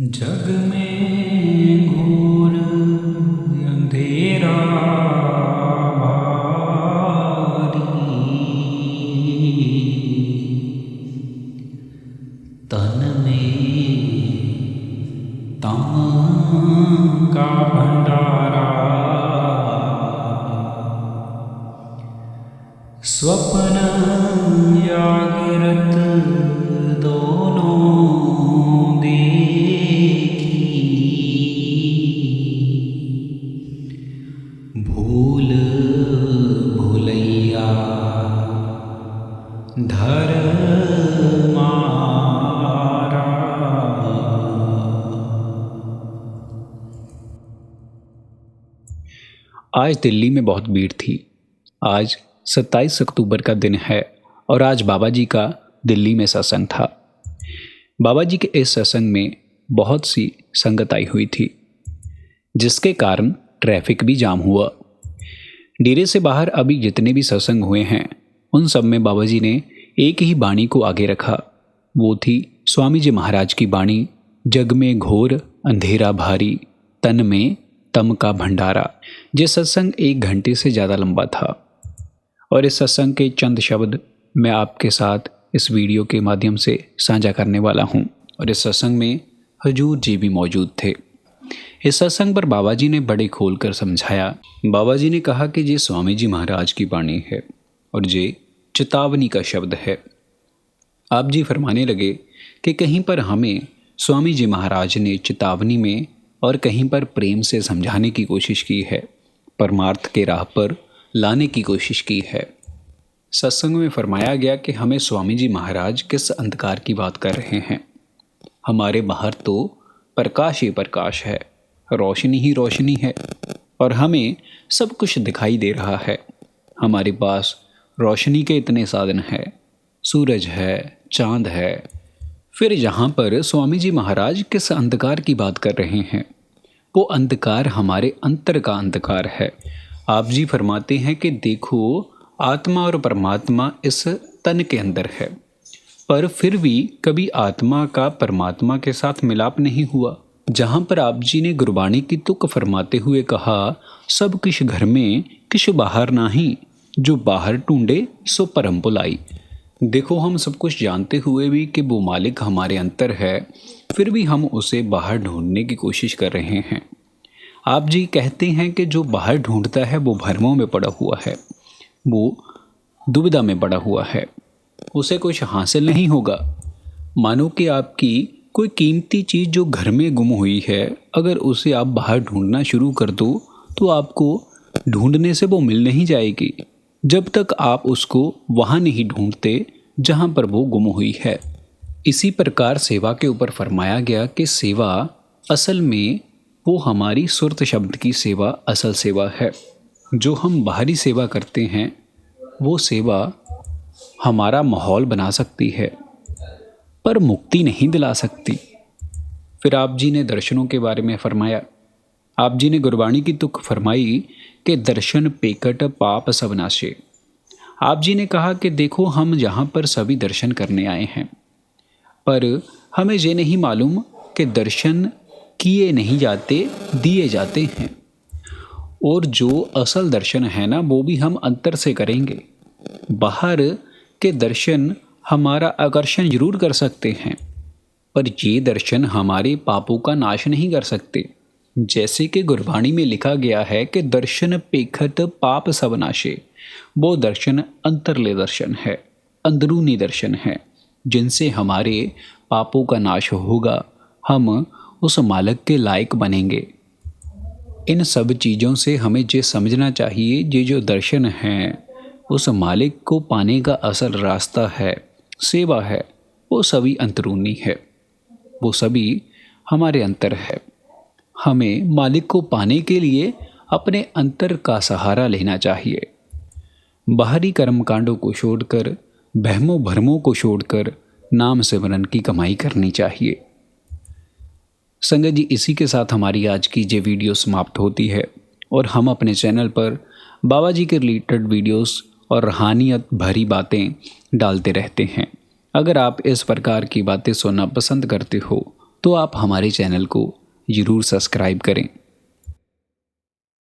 जग में घोर अंधेरा भारी, तन में तम का भंडारा, स्वप्न जागृत दोनों भूल भुलैया धर मारा। आज दिल्ली में बहुत भीड़ थी। आज 27 अक्टूबर का दिन है और आज बाबा जी का दिल्ली में सत्संग था। बाबा जी के इस सत्संग में बहुत सी संगत आई हुई थी, जिसके कारण ट्रैफिक भी जाम हुआ। डेरे से बाहर अभी जितने भी सत्संग हुए हैं उन सब में बाबा जी ने एक ही बाणी को आगे रखा। वो थी स्वामी जी महाराज की बाणी, जग में घोर अंधेरा भारी, तन में तम का भंडारा। ये सत्संग 1 घंटे से ज़्यादा लंबा था और इस सत्संग के चंद शब्द मैं आपके साथ इस वीडियो के माध्यम से साझा करने वाला हूँ। और इस सत्संग में हजूर जी भी मौजूद थे। इस सत्संग पर बाबा जी ने बड़े खोल कर समझाया। बाबा जी ने कहा कि ये स्वामी जी महाराज की वाणी है और ये चेतावनी का शब्द है। आप जी फरमाने लगे कि कहीं पर हमें स्वामी जी महाराज ने चेतावनी में और कहीं पर प्रेम से समझाने की कोशिश की है, परमार्थ के राह पर लाने की कोशिश की है। सत्संग में फरमाया गया कि हमें स्वामी जी महाराज किस अंधकार की बात कर रहे हैं। हमारे बाहर तो प्रकाश ही प्रकाश है, रोशनी ही रोशनी है और हमें सब कुछ दिखाई दे रहा है। हमारे पास रोशनी के इतने साधन हैं, सूरज है, चांद है। फिर यहाँ पर स्वामी जी महाराज किस अंधकार की बात कर रहे हैं? वो अंधकार हमारे अंतर का अंधकार है। आप जी फरमाते हैं कि देखो, आत्मा और परमात्मा इस तन के अंदर है, पर फिर भी कभी आत्मा का परमात्मा के साथ मिलाप नहीं हुआ। जहाँ पर आप जी ने गुरबाणी की तुक फरमाते हुए कहा, सब किश घर में किश बाहर नाही, जो बाहर ढूंढे सो परम बुलाई। देखो, हम सब कुछ जानते हुए भी कि वो मालिक हमारे अंतर है, फिर भी हम उसे बाहर ढूंढने की कोशिश कर रहे हैं। आप जी कहते हैं कि जो बाहर ढूंढता है वो भ्रमों में पड़ा हुआ है, वो दुविधा में पड़ा हुआ है, उसे कुछ हासिल नहीं होगा। मानो कि आपकी कोई कीमती चीज़ जो घर में गुम हुई है, अगर उसे आप बाहर ढूंढना शुरू कर दो तो आपको ढूंढने से वो मिल नहीं जाएगी, जब तक आप उसको वहाँ नहीं ढूंढते जहाँ पर वो गुम हुई है। इसी प्रकार सेवा के ऊपर फरमाया गया कि सेवा असल में वो हमारी सुरत शब्द की सेवा असल सेवा है। जो हम बाहरी सेवा करते हैं वो सेवा हमारा माहौल बना सकती है, पर मुक्ति नहीं दिला सकती। फिर आप जी ने दर्शनों के बारे में फरमाया। आप जी ने गुरबाणी की तुक फरमाई कि दर्शन पेकट पाप सब नाशे। आप जी ने कहा कि देखो, हम यहाँ पर सभी दर्शन करने आए हैं, पर हमें ये नहीं मालूम कि दर्शन किए नहीं जाते, दिए जाते हैं। और जो असल दर्शन है ना, वो भी हम अंतर से करेंगे। बाहर के दर्शन हमारा आकर्षण जरूर कर सकते हैं, पर ये दर्शन हमारे पापों का नाश नहीं कर सकते। जैसे कि गुरबाणी में लिखा गया है कि दर्शन पेखत पाप सब नाशे। वो दर्शन अंतरले दर्शन है, अंदरूनी दर्शन है, जिनसे हमारे पापों का नाश होगा, हम उस मालिक के लायक बनेंगे। इन सब चीज़ों से हमें ये समझना चाहिए, ये जो दर्शन हैं उस मालिक को पाने का असल रास्ता है, सेवा है, वो सभी अंतरूनी है, वो सभी हमारे अंतर है। हमें मालिक को पाने के लिए अपने अंतर का सहारा लेना चाहिए। बाहरी कर्मकांडों को छोड़कर, बहमों भरमों को छोड़कर नाम सिमरन की कमाई करनी चाहिए। संगत जी, इसी के साथ हमारी आज की ये वीडियो समाप्त होती है और हम अपने चैनल पर बाबा जी के रिलेटेड वीडियोस और रूहानियत भरी बातें डालते रहते हैं। अगर आप इस प्रकार की बातें सुनना पसंद करते हो तो आप हमारे चैनल को ज़रूर सब्सक्राइब करें।